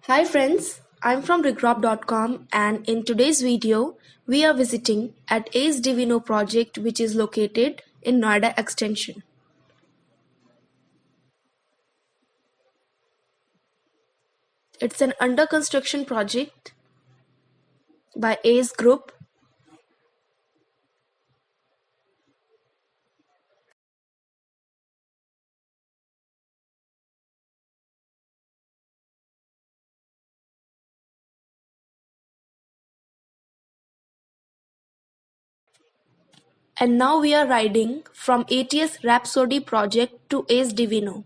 Hi friends, I'm from Regrob.com and in today's video, we are visiting at Ace Divino project which is located in Noida Extension. It's an under construction project by Ace Group. And now we are riding from ATS Rhapsody project to Ace Divino.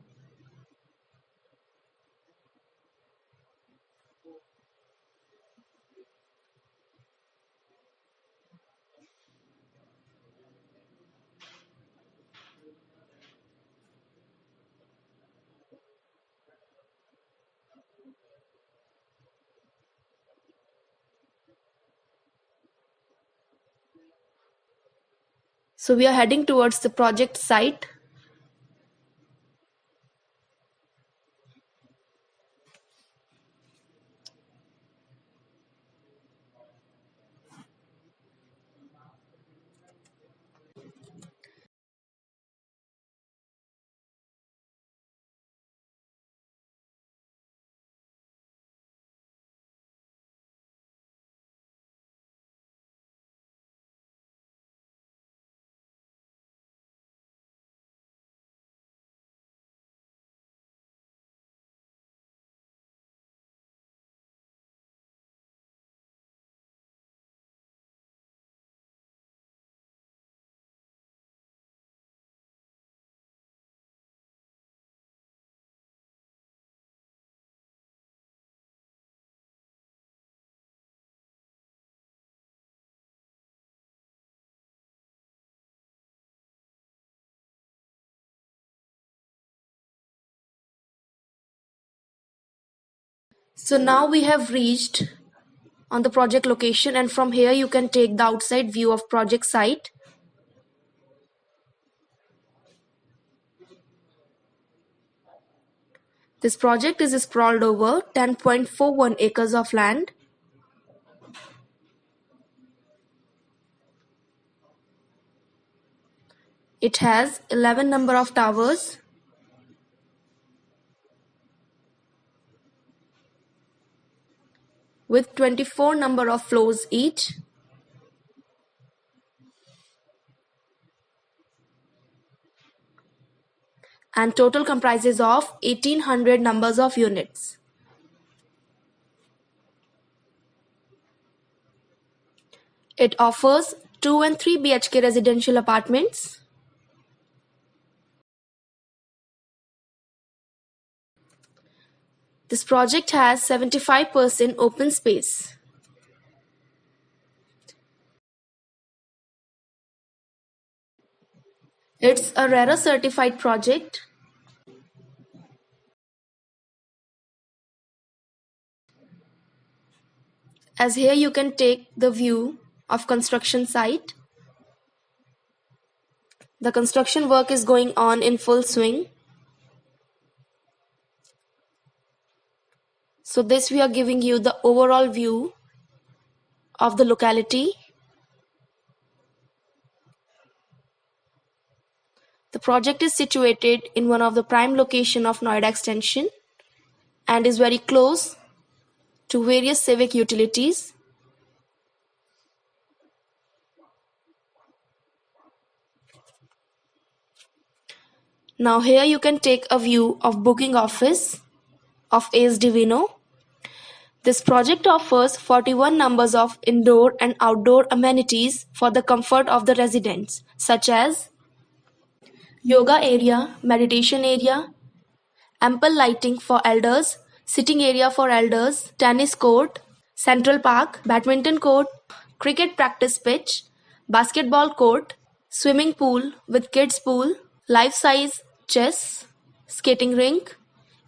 So we are heading towards the project site. So now we have reached on the project location and from here you can take the outside view of project site. This project is sprawled over 10.41 acres of land. It has 11 number of towers. With 24 number of floors each. And total comprises of 1800 numbers of units. It offers 2 and 3 BHK residential apartments. This project has 75% open space. It's a RERA certified project. As here you can take the view of construction site. The construction work is going on in full swing. So this we are giving you the overall view of the locality. The project is situated in one of the prime location of Noida Extension and is very close to various civic utilities. Now here you can take a view of booking office of Ace Divino. This project offers 41 numbers of indoor and outdoor amenities for the comfort of the residents, such as yoga area, meditation area, ample lighting for elders, sitting area for elders, tennis court, central park, badminton court, cricket practice pitch, basketball court, swimming pool with kids pool, life-size chess, skating rink,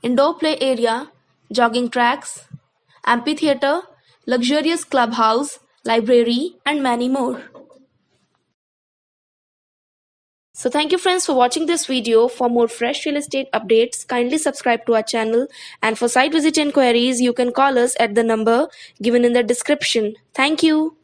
indoor play area, jogging tracks, amphitheater, luxurious clubhouse, library, and many more. So thank you friends for watching this video. For more fresh real estate updates, kindly subscribe to our channel, and for site visit inquiries, you can call us at the number given in the description. Thank you.